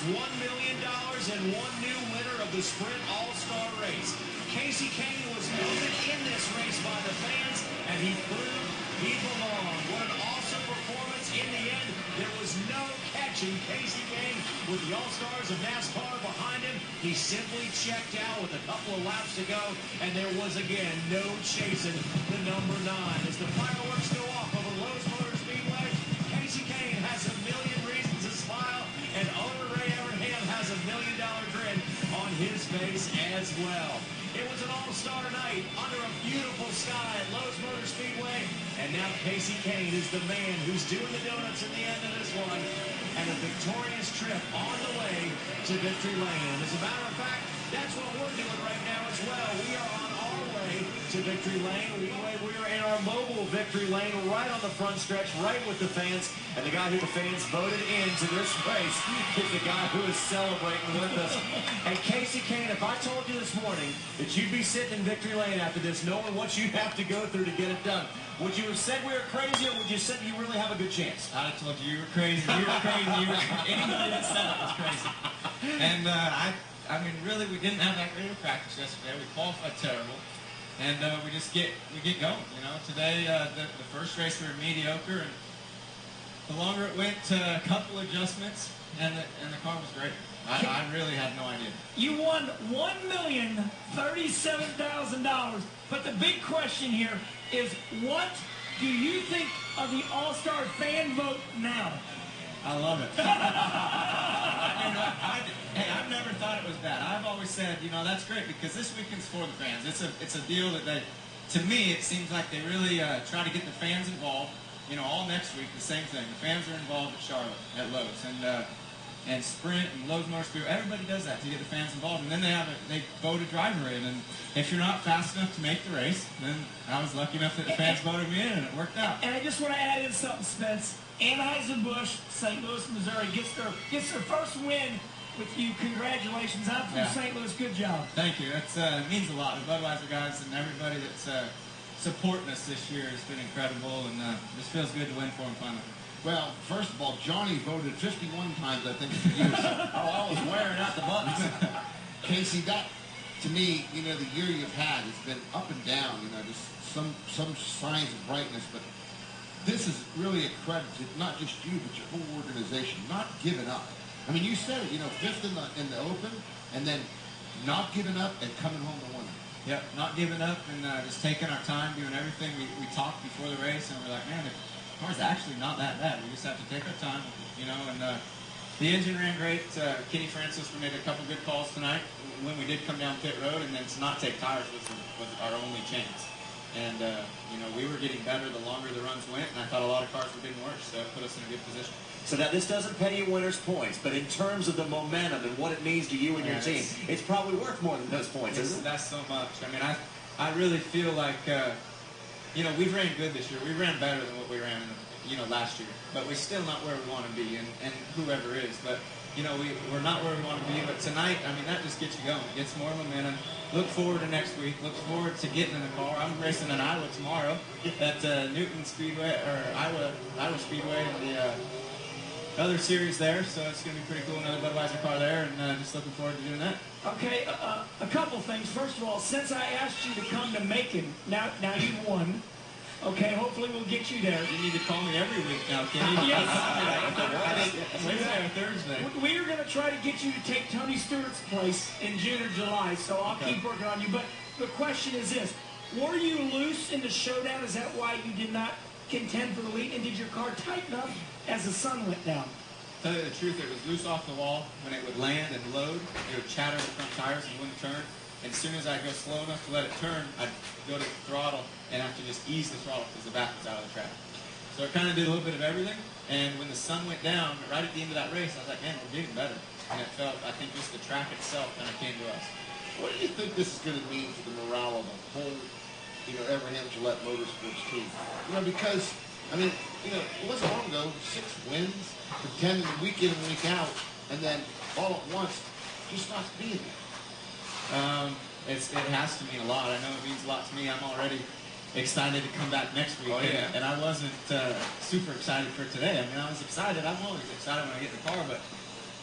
$1 million and one new winner of the Sprint All-Star race. Kasey Kahne was voted in this race by the fans, and he proved he belonged. What an awesome performance. In the end, there was no catching Kasey Kahne with the All-Stars of NASCAR behind him. He simply checked out with a couple of laps to go, and there was, again, no chasing the number 9. As the fireworks go off over Lowe's Motor Speedway, Kasey Kahne has a million reasons to smile, and owner Ray Evernham has $1 million grin on his face as well. It was an all-star night under a beautiful sky at Lowe's Motor Speedway, and now Kasey Kahne is the man who's doing the donuts in the end of this one, and a victorious trip on the way to Victory Lane. As a matter of fact, that's what we're doing right now as well. We are on our way to Victory Lane. We are in our mobile Victory Lane right on the front stretch, right with the fans. And the guy who the fans voted into this race is the guy who is celebrating with us. And Kasey Kahne, if I told you this morning that you'd be sitting in Victory Lane after this, knowing what you have to go through to get it done, would you have said we were crazy, or would you have said you really have a good chance? I'd have told you you were crazy. You were crazy. Anybody that said it was crazy. And I mean, really, we didn't have that great of practice yesterday. We qualified terrible, and we get going. You know, today the first race we were mediocre, and the longer it went, a couple adjustments, and the car was great. I really had no idea. You won $1,037,000, but the big question here is, what do you think of the All-Star fan vote now? I love it. I've never thought it was bad. I've always said, you know, that's great because this weekend's for the fans. It's a deal that they, to me, it seems like they really try to get the fans involved. You know, all next week, the same thing. The fans are involved at Charlotte, at Lowe's, and Sprint and Lowe's Motor Speedway. Everybody does that to get the fans involved, and then they vote a driver in. And if you're not fast enough to make the race, then I was lucky enough that the fans voted me in, and it worked out. And I just want to add in something, Spence. Anheuser-Busch, St. Louis, Missouri, gets their first win with you. Congratulations. I'm from St. Louis. Good job. Thank you. It means a lot. The Budweiser guys and everybody that's supporting us this year has been incredible, and this feels good to win for them finally. Well, first of all, Johnny voted 51 times, I think, for you. I was wearing out the buttons. Kasey, that, to me, you know, the year you've had has been up and down, you know, just some signs of brightness, but this is really a credit to not just you, but your whole organization, not giving up. I mean, you said it, you know, 5th in the Open, and then not giving up and coming home to winning. Yep, not giving up and just taking our time, doing everything. We talked before the race, and we're like, man, the car's actually not that bad. We just have to take our time, you know, and the engine ran great. Kenny Francis, we made a couple good calls tonight when we did come down pit road, and then to not take tires was our only chance. And, you know, we were getting better the longer the runs went, and I thought a lot of cars were getting worse, so it put us in a good position. So now this doesn't pay you winner's points, but in terms of the momentum and what it means to you and your team, it's probably worth more than those points, isn't it? That's so much. I mean, I really feel like, you know, we've ran good this year. We ran better than what we ran, last year. But we're still not where we want to be, and whoever is. But, you know, we're not where we want to be. But tonight, I mean, that just gets you going. It gets more momentum. Look forward to next week. Look forward to getting in the car. I'm racing in Iowa tomorrow at Newton Speedway, or Iowa Speedway, and the other series there. So it's going to be pretty cool. Another Budweiser car there, and just looking forward to doing that. Okay, a couple things. First of all, since I asked you to come to Macon, now you've won. Okay, hopefully we'll get you there. You need to call me every week now, Kenny. Yes. Wednesday or Thursday. We are going to try to get you to take Tony Stewart's place in June or July, so I'll keep working on you. But the question is this. Were you loose in the showdown? Is that why you did not contend for the lead? And did your car tighten up as the sun went down? To tell you the truth, it was loose off the wall. When it would land and load, it would chatter the front tires and wouldn't turn. And as soon as I'd go slow enough to let it turn, I'd go to the throttle and have to just ease the throttle because the back was out of the track. So it kind of did a little bit of everything. And when the sun went down, right at the end of that race, I was like, man, we're getting better. And it felt, I think, just the track itself kind of came to us. What do you think this is going to mean for the morale of the whole, Evernham Gillette Motorsports team? Because, I mean, it wasn't long ago, 6 wins, pretending week in and week out, and then all at once, just not being there. It has to mean a lot. I know it means a lot to me. I'm already excited to come back next week. And I wasn't super excited for today. I mean, I was excited. I'm always excited when I get in the car, but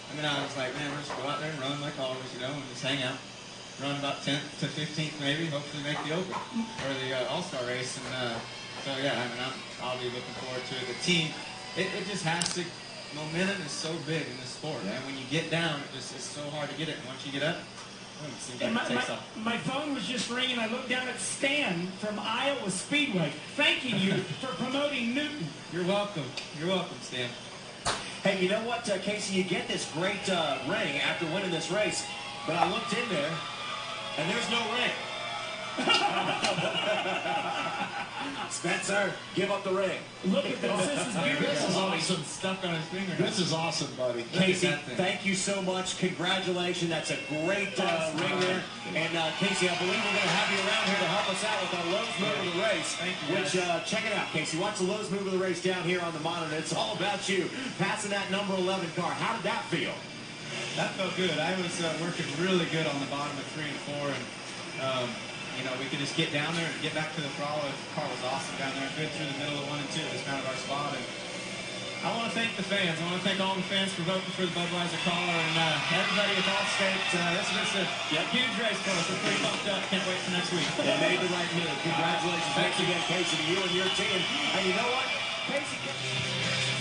And then I was like, man, we'll just go out there and run like always, you know, and just hang out. Run about 10th to 15th maybe, hopefully make the Open or the All-Star race. And so yeah, I mean, I'll be looking forward to it. The team, it just has to. Momentum is so big in this sport, and when you get down, it's so hard to get it. And once you get up, it seems like it takes off. My phone was just ringing. I looked down at Stan from Iowa Speedway, thanking you for promoting Newton. You're welcome. You're welcome, Stan. Hey, you know what, Kasey? You get this great ring after winning this race, but I looked in there, and there's no ring. Spencer, give up the ring. Look at this. This is beautiful. This is awesome. Stuck on his finger. This is awesome, buddy. Kasey, thank you so much. Congratulations. That's a great ring there. And Kasey, I believe we're going to have you around here to help us out with our Lowe's move of the race. Thank you. Which, check it out, Kasey. Watch the Lowe's move of the race down here on the monitor. It's all about you passing that number 11 car. How did that feel? That felt good. I was working really good on the bottom of 3 and 4, and you know, we could just get down there and get back to the throttle. The car was awesome down there, good through the middle of 1 and 2. It was kind of our spot. And I want to thank the fans. I want to thank all the fans for voting for the Budweiser collar, and everybody at Allstate. This is a huge race for us. We're pretty pumped up. Can't wait for next week. They made the right move. Congratulations. Thanks again, Kasey, to you and your team. And you know what? Kasey.